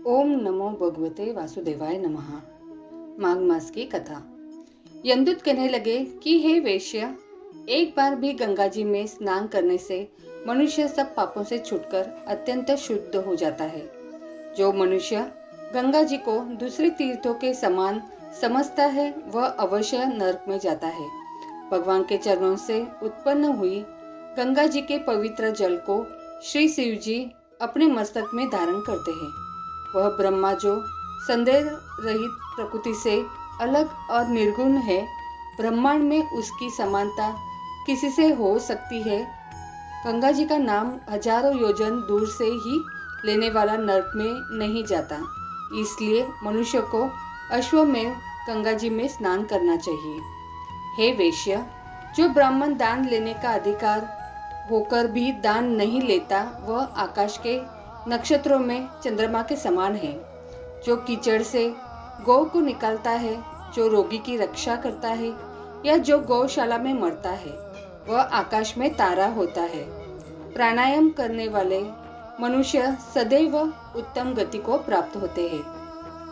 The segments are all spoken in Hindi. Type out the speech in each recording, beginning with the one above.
ओम नमो भगवते वासुदेवाय नमः। माघ मास की कथा। यमदूत कहने लगे कि हे वेश्या, एक बार भी गंगा जी में स्नान करने से मनुष्य सब पापों से छूटकर अत्यंत शुद्ध हो जाता है। जो मनुष्य गंगा जी को दूसरे तीर्थों के समान समझता है वह अवश्य नरक में जाता है। भगवान के चरणों से उत्पन्न हुई गंगा जी के पवित्र जल को श्री शिव जी अपने मस्तक में धारण करते हैं। वह ब्रह्मा जो संदेह रहित प्रकृति से अलग और निर्गुण है, ब्रह्मांड में उसकी समानता किसी से हो सकती है। गंगा जी का नाम हजारों योजन दूर से ही लेने वाला नरक में नहीं जाता, इसलिए मनुष्य को अश्वमेव गंगा जी में स्नान करना चाहिए। हे वेश्या, जो ब्राह्मण दान लेने का अधिकार होकर भी दान नहीं लेता, वह आकाश के नक्षत्रों में चंद्रमा के समान है। जो कीचड़ से गौ को निकालता है, जो रोगी की रक्षा करता है या जो गौशाला में मरता है, वह आकाश में तारा होता है। प्राणायाम करने वाले मनुष्य सदैव उत्तम गति को प्राप्त होते हैं।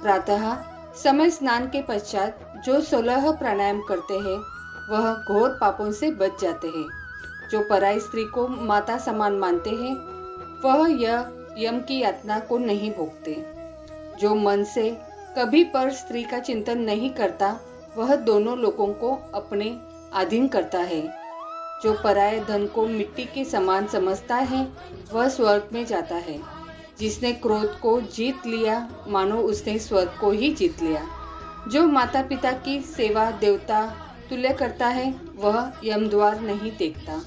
प्रातः समय स्नान के पश्चात जो 16 प्राणायाम करते हैं वह घोर पापों से बच जाते हैं। जो पराई स्त्री को माता समान मानते हैं वह यम की यातना को नहीं भोगते। जो मन से कभी पर स्त्री का चिंतन नहीं करता वह दोनों लोगों को अपने अधीन करता है। जो पराये धन को मिट्टी के समान समझता है वह स्वर्ग में जाता है। जिसने क्रोध को जीत लिया मानो उसने स्वर्ग को ही जीत लिया। जो माता पिता की सेवा देवता तुल्य करता है वह यमद्वार नहीं देखता,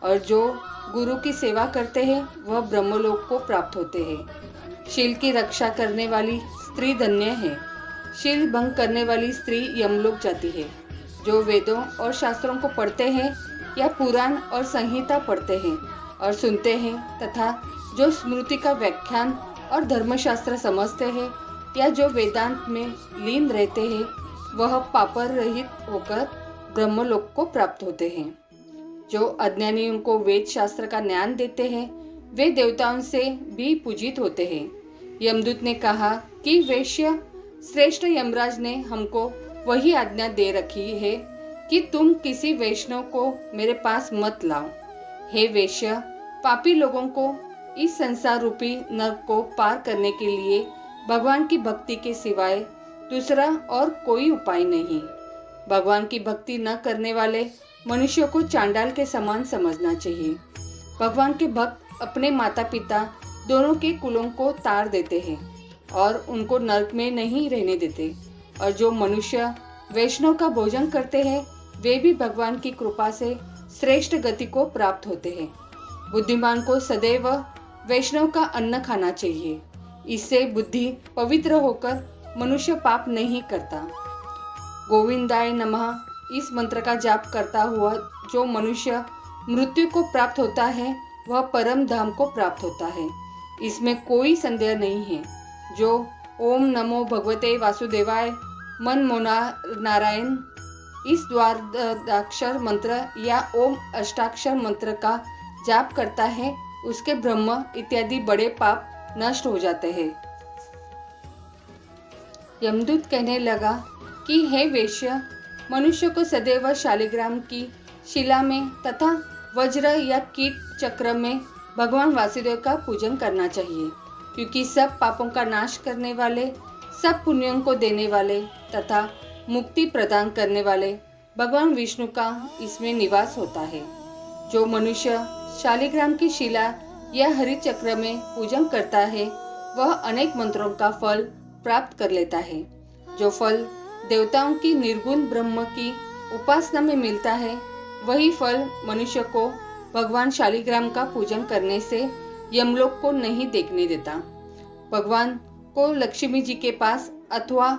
और जो गुरु की सेवा करते हैं वह ब्रह्मलोक को प्राप्त होते हैं। शील की रक्षा करने वाली स्त्री धन्य है। शील भंग करने वाली स्त्री यमलोक जाती है। जो वेदों और शास्त्रों को पढ़ते हैं या पुराण और संहिता पढ़ते हैं और सुनते हैं तथा जो स्मृति का व्याख्यान और धर्मशास्त्र समझते हैं या जो वेदांत में लीन रहते हैं वह पापर रहित होकर ब्रह्मलोक को प्राप्त होते हैं। जो अज्ञानियों को वेद शास्त्र का ज्ञान देते हैं वे देवताओं से भी पूजित होते हैं। यमदूत ने कहा कि वेश्य, श्रेष्ठ यमराज ने हमको वही आज्ञा दे रखी है कि तुम किसी वैष्णव को मेरे पास मत लाओ। हे वेश्य, पापी लोगों को इस संसार रूपी नरक को पार करने के लिए भगवान की भक्ति के सिवाय दूसरा और कोई उपाय नहीं। भगवान की भक्ति न करने वाले मनुष्य को चांडाल के समान समझना चाहिए। भगवान के भक्त अपने माता पिता दोनों के कुलों को तार देते हैं और उनको नरक में नहीं रहने देते। और जो मनुष्य वैष्णव का भोजन करते हैं वे भी भगवान की कृपा से श्रेष्ठ गति को प्राप्त होते हैं। बुद्धिमान को सदैव वैष्णव का अन्न खाना चाहिए। इससे बुद्धि पवित्र होकर मनुष्य पाप नहीं करता। गोविंदाय नमः इस मंत्र का जाप करता हुआ जो मनुष्य मृत्यु को प्राप्त होता है वह परम धाम को प्राप्त होता है, इसमें कोई संदेह नहीं है। जो ओम नमो भगवते वासुदेवाय मन मोना नारायण इस द्वादशाक्षर मंत्र या ओम अष्टाक्षर मंत्र का जाप करता है उसके ब्रह्म इत्यादि बड़े पाप नष्ट हो जाते हैं। यमदूत कहने लगा कि हे वेश्या, मनुष्य को सदैव शालिग्राम की शिला में तथा वज्र या कीट चक्र में भगवान वासुदेव का पूजन करना चाहिए, क्योंकि सब पापों का नाश करने वाले, सब पुण्यों को देने वाले तथा मुक्ति प्रदान करने वाले भगवान विष्णु का इसमें निवास होता है। जो मनुष्य शालिग्राम की शिला या हरि चक्र में पूजन करता है वह अनेक मंत्रों का फल प्राप्त कर लेता है। जो फल देवताओं की निर्गुण ब्रह्म की उपासना में मिलता है वही फल मनुष्य को भगवान शालिग्राम का पूजन करने से यमलोक को नहीं देखने देता। भगवान को लक्ष्मी जी के पास अथवा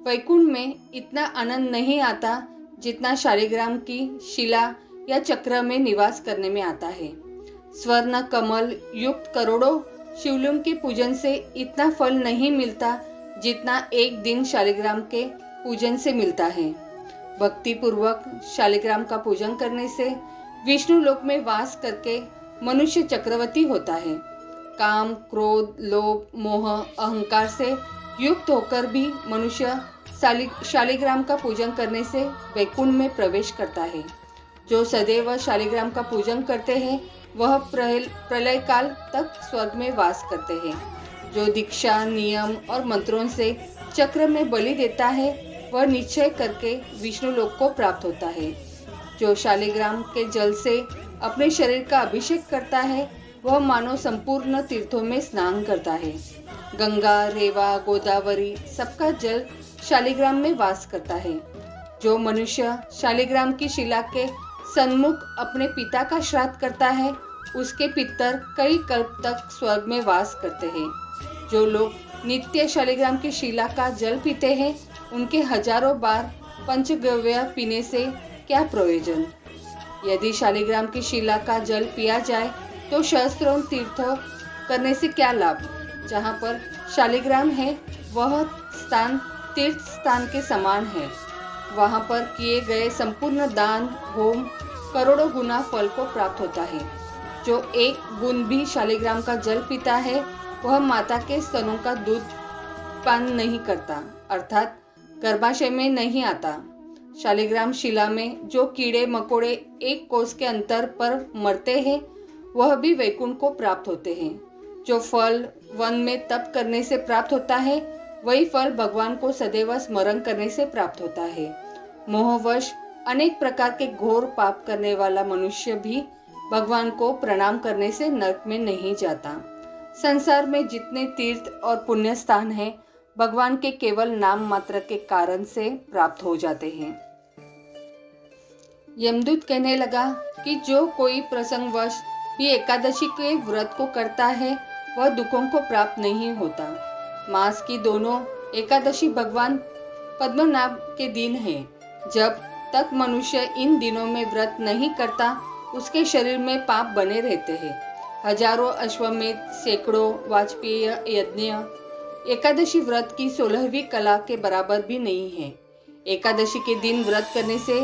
वैकुंठ में इतना आनंद नहीं आता जितना शालिग्राम की शिला या चक्र में निवास करने में आता है। स्वर्ण कमल युक्त करोड़ों शिवलिंग के पूजन से इतना फल नहीं मिलता जितना एक दिन शालिग्राम के पूजन से मिलता है। भक्ति पूर्वक शालिग्राम का पूजन करने से विष्णु लोक में वास करके मनुष्य चक्रवर्ती होता है। काम, क्रोध, लोभ, मोह, अहंकार से युक्त होकर भी मनुष्य शालिग्राम का पूजन करने से वैकुंठ में प्रवेश करता है। जो सदैव शालिग्राम का पूजन करते हैं वह प्रलय काल तक स्वर्ग में वास करते हैं। जो दीक्षा, नियम और मंत्रों से चक्र में बलि देता है वह निश्चय करके विष्णु लोक को प्राप्त होता है। जो शालिग्राम के जल से अपने शरीर का अभिषेक करता है वह मानो संपूर्ण तीर्थों में स्नान करता है। गंगा, रेवा, गोदावरी सबका जल शालिग्राम में वास करता है। जो मनुष्य शालिग्राम की शिला के सन्मुख अपने पिता का श्राद्ध करता है उसके पितर कई कल्प तक स्वर्ग में वास करते हैं। जो लोग नित्य शालिग्राम की शिला का जल पीते हैं उनके हजारों बार पंचगव्य पीने से क्या प्रयोजन। यदि शालिग्राम की शिला का जल पिया जाए तो सहस्त्रों तीर्थ करने से क्या लाभ। जहाँ पर शालिग्राम है वह स्थान तीर्थ स्थान के समान है। वहाँ पर किए गए संपूर्ण दान, होम करोड़ों गुना फल को प्राप्त होता है। जो एक बूंद भी शालिग्राम का जल पीता है वह माता के स्तनों का दूध पान नहीं करता, अर्थात गर्भाशय में नहीं आता। शालिग्राम शिला में जो कीड़े मकोड़े एक कोस के अंतर पर मरते हैं वह भी वैकुंठ को प्राप्त होते हैं। जो फल वन में तप करने से प्राप्त होता है वही फल भगवान को सदैव स्मरण करने से प्राप्त होता है। मोहवश अनेक प्रकार के घोर पाप करने वाला मनुष्य भी भगवान को प्रणाम करने से नरक में नहीं जाता। संसार में जितने तीर्थ और पुण्य स्थान हैं भगवान के केवल नाम मात्र के कारण से प्राप्त हो जाते हैं। यमदूत कहने लगा कि जो कोई प्रसंगवश भी एकादशी के व्रत को करता है वह दुखों को प्राप्त नहीं होता। मास की दोनों एकादशी भगवान पद्मनाभ के दिन है। जब तक मनुष्य इन दिनों में व्रत नहीं करता उसके शरीर में पाप बने रहते हैं। हजारों अश्वमेध, सैकड़ों वाजपेय यज्ञ एकादशी व्रत की 16वीं कला के बराबर भी नहीं है। एकादशी के दिन व्रत करने से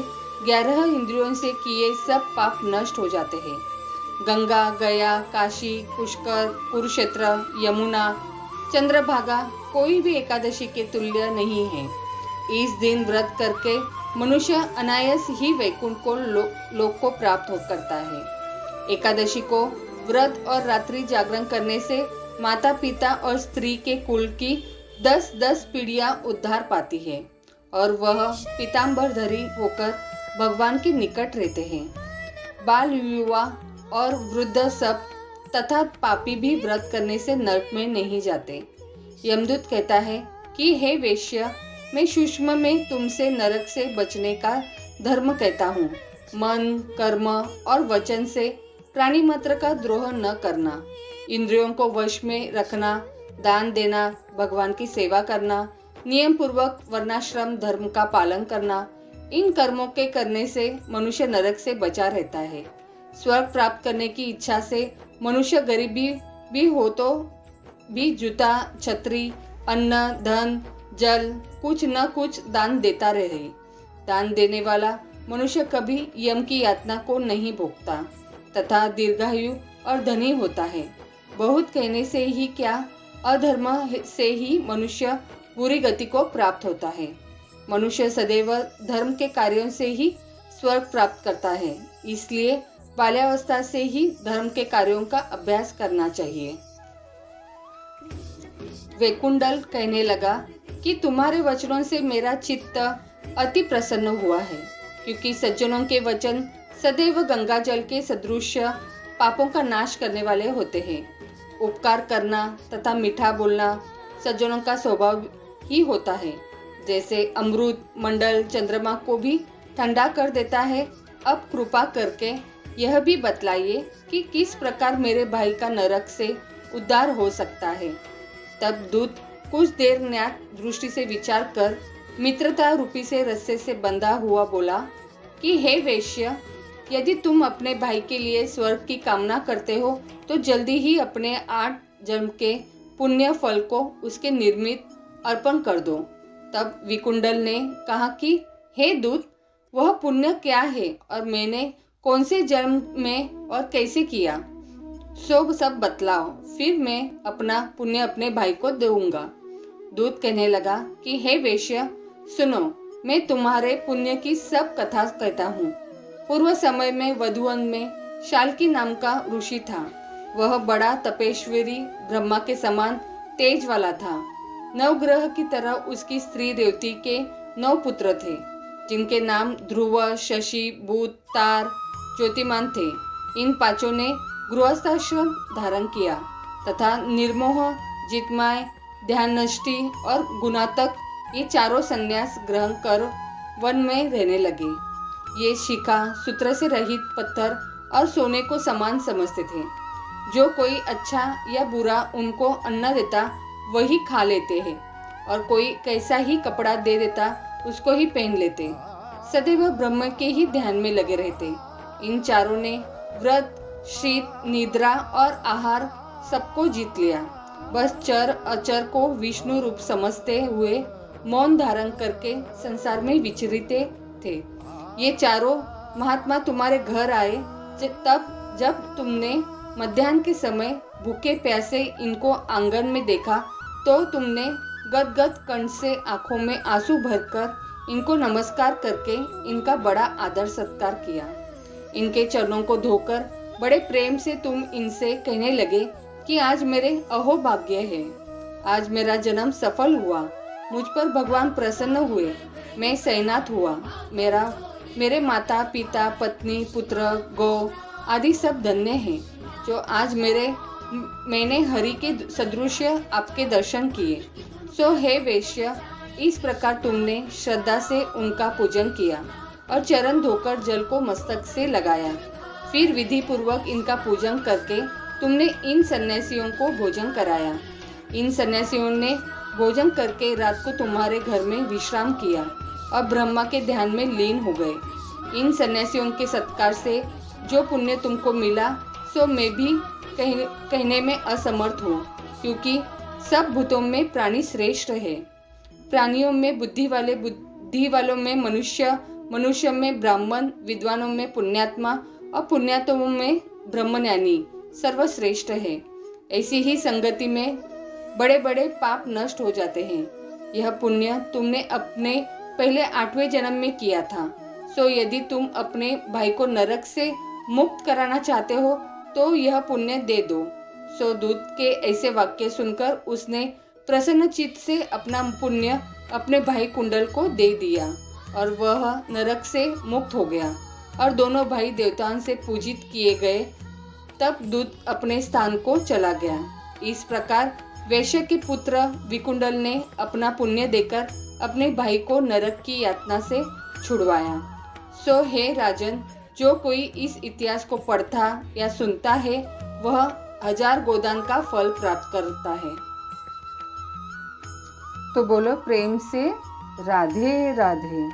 11 इंद्रियों से किए सब पाप नष्ट हो जाते हैं। गंगा, गया, काशी, पुष्कर, कुरुक्षेत्र, यमुना, चंद्रभागा कोई भी एकादशी के तुल्य नहीं है। इस दिन व्रत करके मनुष्य अनायास ही वैकुंठ को लोक को प्राप्त करता है। एकादशी को व्रत और रात्रि जागरण करने से माता पिता और स्त्री के कुल की 10-10 पीढ़ियां उद्धार पाती है और वह पीताम्बरधारी होकर भगवान के निकट रहते हैं। बाल, युवा और वृद्ध सब तथा पापी भी व्रत करने से नरक में नहीं जाते। यमदूत कहता है कि हे वेश्या, मैं सूक्ष्म में तुमसे नरक से बचने का धर्म कहता हूँ। मन, कर्म और वचन से प्राणी मात्र का द्रोह न करना, इंद्रियों को वश में रखना, दान देना, भगवान की सेवा करना, नियम पूर्वक वर्णाश्रम धर्म का पालन करना, इन कर्मों के करने से मनुष्य नरक से बचा रहता है। स्वर्ग प्राप्त करने की इच्छा से मनुष्य गरीबी भी हो तो भी जूता, छतरी, अन्न, धन, जल कुछ न कुछ दान देता रहे। दान देने वाला मनुष्य कभी यम की यातना को नहीं भोगता तथा दीर्घायु और धनी होता है। बहुत कहने से ही क्या, अधर्म से ही मनुष्य बुरी गति को प्राप्त होता है। मनुष्य सदैव धर्म के कार्यों से ही स्वर्ग प्राप्त करता है, इसलिए बाल्यावस्था से ही धर्म के कार्यों का अभ्यास करना चाहिए। वैकुंडल कहने लगा कि तुम्हारे वचनों से मेरा चित्त अति प्रसन्न हुआ है, क्योंकि सज्जनों के वचन सदैव गंगा जल के सदृश पापों का नाश करने वाले होते हैं। उपकार करना तथा मीठा बोलना सज्जनों का स्वभाव ही होता है। जैसे अमृत मंडल चंद्रमा को भी ठंडा कर देता है। अब कृपा करके यह भी बतलाइए कि किस प्रकार मेरे भाई का नरक से उद्धार हो सकता है। तब दूत कुछ देर न्याय दृष्टि से विचार कर मित्रता रूपी से रस्से से बंधा हुआ बोला कि हे वैश्य, यदि तुम अपने भाई के लिए स्वर्ग की कामना करते हो तो जल्दी ही अपने 8 जन्म के पुण्य फल को उसके निर्मित अर्पण कर दो। तब विकुंडल ने कहा कि हे दूत, वह पुण्य क्या है और मैंने कौन से जन्म में और कैसे किया। सो सब बतलाओ, फिर मैं अपना पुण्य अपने भाई को दूंगा। दूत कहने लगा कि हे वेश्या, सुनो, मैं तुम्हारे पुण्य की सब कथा कहता हूँ। पूर्व समय में वधुवन में शाल्की नाम का ऋषि था। वह बड़ा तपेश्वरी ब्रह्मा के समान तेज वाला था। नवग्रह की तरह उसकी स्त्री देवती के 9 पुत्र थे, जिनके नाम ध्रुव, शशि, बुध, तार, ज्योतिमान थे। इन पांचों ने गृहस्थाश्रम धारण किया तथा निर्मोह, जितमाय, ध्याननिष्ठी और गुणातक ये चारों संन्यास ग्रहण कर वन में रहने लगे। ये शिखा, सूत्र से रहित पत्थर और सोने को समान समझते थे। जो कोई अच्छा या बुरा उनको अन्न देता वही खा लेते हैं, और कोई कैसा ही कपड़ा दे देता उसको ही पहन लेते। सदैव ब्रह्म के ही ध्यान में लगे रहते। इन चारों ने व्रत, शीत, निद्रा और आहार सबको जीत लिया। बस चर अचर को विष्णु रूप समझते हुए मौन धारण करके संसार में विचरते थे। ये चारों महात्मा तुम्हारे घर आए तब जब तुमने मध्याह्न के समय भूखे प्यासे इनको आंगन में देखा, तो तुमने गदगद कंठ से आंखों में आंसू भरकर इनको नमस्कार करके इनका बड़ा आदर सत्कार किया। इनके चरणों को धोकर बड़े प्रेम से तुम इनसे कहने लगे कि आज मेरे अहोभाग्य है, आज मेरा जन्म सफल हुआ, मुझ पर भगवान प्रसन्न हुए, मैं सैनाथ हुआ, मेरे माता पिता, पत्नी, पुत्र, गौ आदि सब धन्य हैं, जो आज मैंने हरि के सदृश आपके दर्शन किए। सो हे वेश्य, इस प्रकार तुमने श्रद्धा से उनका पूजन किया और चरण धोकर जल को मस्तक से लगाया। फिर विधि पूर्वक इनका पूजन करके तुमने इन सन्यासियों को भोजन कराया। इन सन्यासियों ने भोजन करके रात को तुम्हारे घर में विश्राम किया और ब्रह्मा के ध्यान में लीन हो गए। इन सन्यासियों के सत्कार से जो पुण्य तुमको मिला सो मैं भी कहने में असमर्थ हूँ, क्योंकि सब भूतों में प्राणी श्रेष्ठ है। प्राणियों में बुद्धि वालों में मनुष्य, मनुष्य में ब्राह्मण, विद्वानों में पुण्यात्मा और पुण्यात्मों में ब्रह्मज्ञानी सर्वश्रेष्ठ है। ऐसी ही संगति में बड़े बड़े पाप नष्ट हो जाते हैं। यह पुण्य तुमने अपने पहले 8वें जन्म में किया था। सो यदि तुम अपने भाई को नरक से मुक्त कराना चाहते हो तो यह पुण्य दे दो। सो दूत के ऐसे वाक्य सुनकर उसने प्रसन्न चित्त से अपना पुण्य अपने भाई कुंडल को दे दिया और वह नरक से मुक्त हो गया और दोनों भाई देवताओं से पूजित किए गए। तब दूत अपने स्थान को चला गया। इस प्रकार वैश्य के पुत्र विकुंडल ने अपना पुण्य देकर अपने भाई को नरक की यातना से छुड़वाया। सो हे राजन, जो कोई इस इतिहास को पढ़ता या सुनता है वह 1000 गोदान का फल प्राप्त करता है। तो बोलो प्रेम से राधे राधे।